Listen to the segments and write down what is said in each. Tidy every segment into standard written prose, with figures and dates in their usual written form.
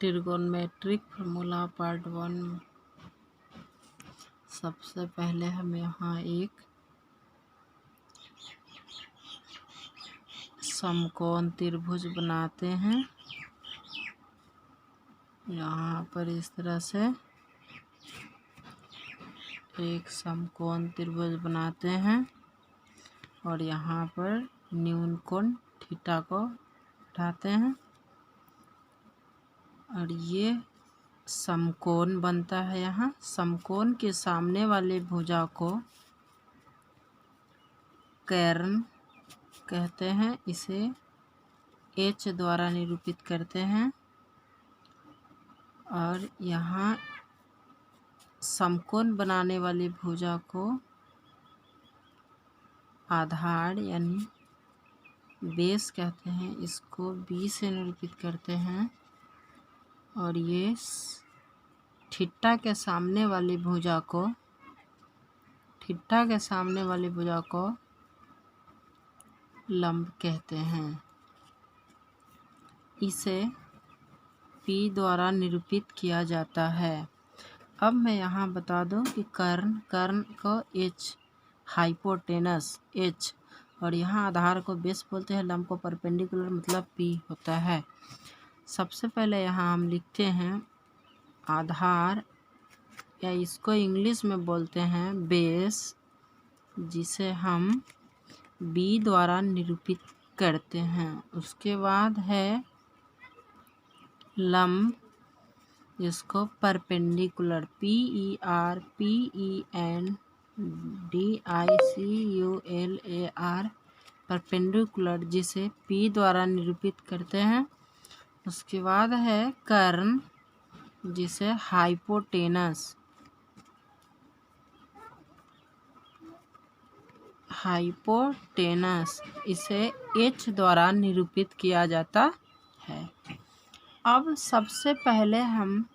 Trigonometric formula part 1। सबसे पहले हम यहाँ एक समकोण त्रिभुज बनाते हैं। यहाँ पर इस तरह से एक समकोण त्रिभुज बनाते हैं और यहाँ पर न्यून कोण थीटा को उठाते हैं और ये समकोण बनता है। यहाँ समकोण के सामने वाले भुजा को कर्ण कहते हैं। इसे H द्वारा निरूपित करते हैं और यहाँ समकोण बनाने वाली भुजा को आधार यानी बेस कहते हैं। इसको B से निरूपित करते हैं और ये थीटा के सामने वाली भुजा को लंब कहते हैं। इसे P द्वारा निरूपित किया जाता है। अब मैं यहाँ बता दूं कि कर्ण को H, हाइपोटेनस H और यहाँ आधार को बेस बोलते हैं। लंब को परपेंडिकुलर मतलब P होता है। सबसे पहले यहाँ हम लिखते हैं आधार, या इसको इंग्लिश में बोलते हैं बेस, जिसे हम B द्वारा निरूपित करते हैं। उसके बाद है लंब, जिसको परपेंडिकुलर PERPENDICULAR परपेंडिकुलर, जिसे P द्वारा निरूपित करते हैं। उसके बाद है कर्ण, जिसे हाइपोटेनस इसे H द्वारा निरूपित किया जाता है। अब सबसे पहले हम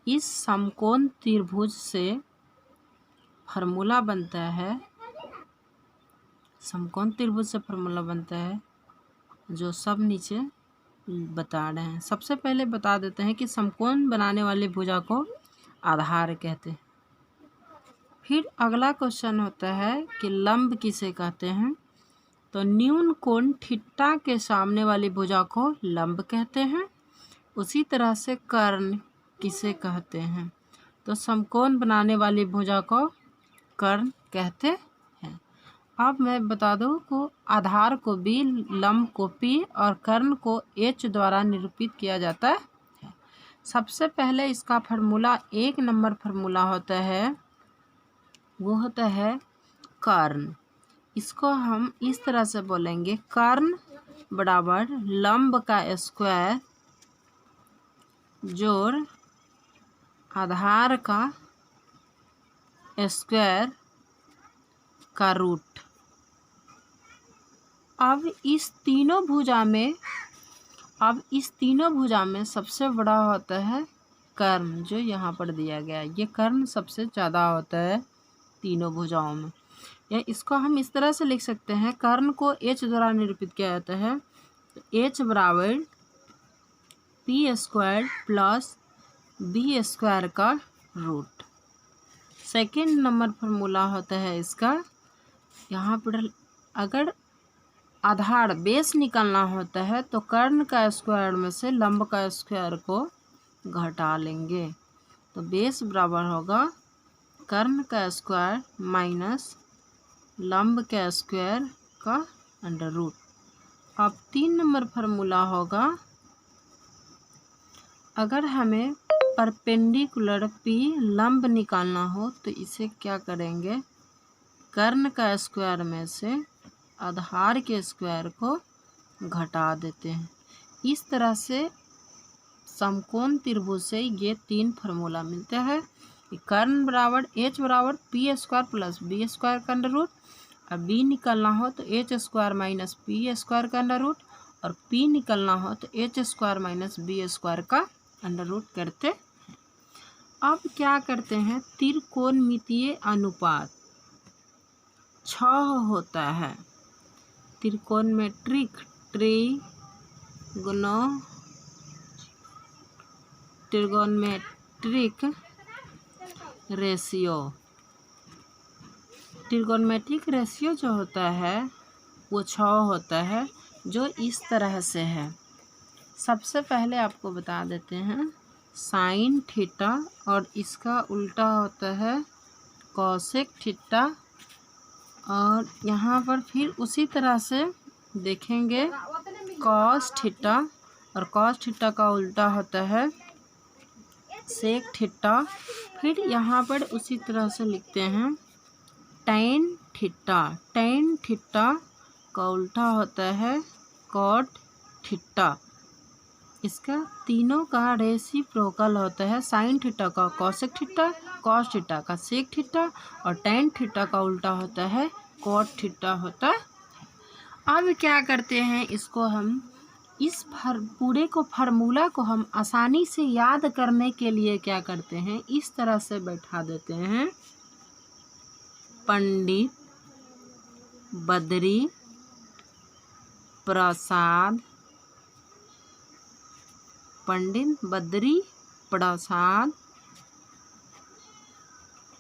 इस समकोण त्रिभुज से फार्मूला बनता है। समकोण त्रिभुज से फार्मूला बनता है जो सब नीचे बता रहे हैं। सबसे पहले बता देते हैं कि समकोण बनाने वाली भुजा को आधार कहते हैं। फिर अगला क्वेश्चन होता है कि लंब किसे कहते हैं। तो न्यून कोण थीटा के सामने वाली भुजा को लंब कहते हैं। उसी तरह से कर्ण किसे कहते हैं। तो समकोण बनाने वाली भुजा को कर्ण कहते हैं। अब मैं बता दूं को आधार को B, लंब को P और कर्ण को H द्वारा निरूपित किया जाता है। सबसे पहले इसका फार्मूला 1 नंबर फार्मूला होता है, वो होता है कर्ण। इसको हम इस तरह से बोलेंगे, कर्ण बराबर लंब का स्क्वायर जोड़ आधार का स्क्वायर का रूट। अब इस तीनों भुजा में सबसे बड़ा होता है कर्ण, जो यहाँ पर दिया गया है। ये कर्ण सबसे ज़्यादा होता है तीनों भुजाओं में। या इसको हम इस तरह से लिख सकते हैं, कर्ण को H द्वारा निरूपित किया जाता है। तो H बराबर P² प्लस B² का रूट। सेकेंड नंबर फार्मूला होता है इसका, यहाँ पर अगर आधार बेस निकालना होता है तो कर्ण का स्क्वायर में से लंब का स्क्वायर को घटा लेंगे। तो बेस बराबर होगा कर्ण का स्क्वायर माइनस लंब का स्क्वायर का अंडर रूट। अब 3 नंबर फार्मूला होगा, अगर हमें परपेंडिकुलर P लंब निकालना हो तो इसे क्या करेंगे, कर्ण का स्क्वायर में से आधार के स्क्वायर को घटा देते हैं। इस तरह से समकोण त्रिभुज से ये 3 फार्मूला मिलते हैं। कर्ण बराबर H बराबर P² प्लस B² का अंडर रूट, और B निकालना हो तो H² माइनस P² का अंडर रूट, और P निकालना हो तो H² माइनस B² का अंडर रूट करते हैं। अब क्या करते हैं, त्रिकोणमितीय अनुपात 6 होता है। त्रिकोणमेट्रिक ट्रिगोनोमेट्रिक रेशियो। ट्रिगोनोमेट्रिक रेशियो जो होता है वो 6 होता है, जो इस तरह से है। सबसे पहले आपको बता देते हैं साइन थीटा, और इसका उल्टा होता है कोसेक थीटा। और यहाँ पर फिर उसी तरह से देखेंगे कॉस थीटा, और कॉस थीटा का उल्टा होता है सेक थीटा। फिर यहाँ पर उसी तरह से लिखते हैं टैन थीटा। टैन थीटा का उल्टा होता है कॉट थीटा। इसका तीनों का रेसिप्रोकल होता है। साइन थीटा का कोसेक थीटा, कॉस थीटा का सेक थीटा, और टैन थीटा का उल्टा होता है कॉट थीटा होता है। अब क्या करते हैं, इसको हम इस पूरे को फार्मूला को हम आसानी से याद करने के लिए क्या करते हैं, इस तरह से बैठा देते हैं पंडित बद्री प्रसाद, पंडित बद्री प्रसाद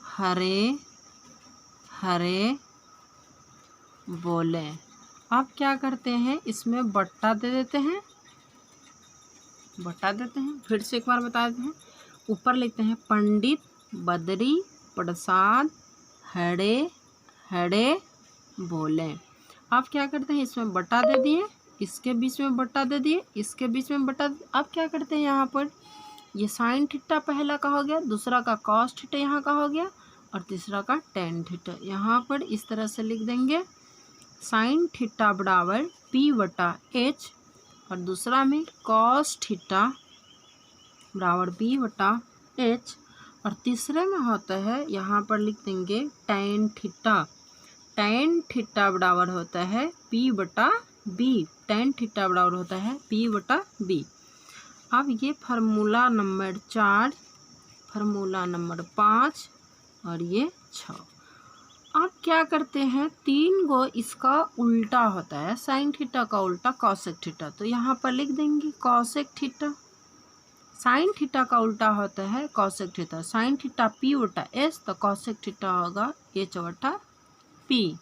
हरे हरे बोले। अब क्या करते हैं, इसमें बट्टा दे देते हैं, बट्टा देते हैं। फिर से एक बार बता देते हैं, ऊपर लिखते हैं पंडित बद्री प्रसाद हरे हरे बोले। अब क्या करते हैं, इसमें बट्टा दे दिए, इसके बीच में बट्टा दे दिए, इसके बीच में बट्टा। अब क्या करते हैं, यहाँ पर ये साइन थीटा पहला का हो गया, दूसरा का कॉस थीटा यहाँ का हो गया, और तीसरा का टैन थीटा। यहाँ पर इस तरह से लिख देंगे साइन थीटा बराबर P/H, और दूसरा में कॉस थीटा बराबर P/H, और तीसरे में होता है यहाँ पर लिख देंगे टैन थीटा। टैन थीटा बराबर होता है P/B। टैन थीटा बराबर होता है P/B। अब ये फार्मूला नंबर 4, फार्मूला नंबर 5 और ये 6। अब क्या करते हैं, 3 गो इसका उल्टा होता है, साइन थीटा का उल्टा कॉसेक थीटा, तो यहाँ पर लिख देंगे कॉसेक थीटा। साइन थीटा का उल्टा होता है cosec theta. Sine theta P/S, तो कॉसेक थीटा होगा H/P।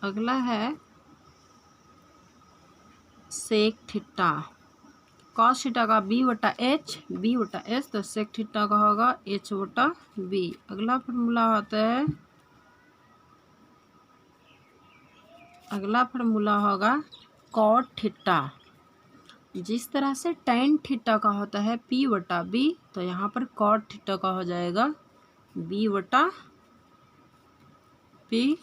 अगला है सेक थीटा। कॉस थीटा का B/H, B/S, तो सेक थीटा का होगा H/B। अगला फार्मूला होगा कॉट थीटा। जिस तरह से टैन थीटा का होता है P/B, तो यहाँ पर कॉट थीटा का हो जाएगा B/P।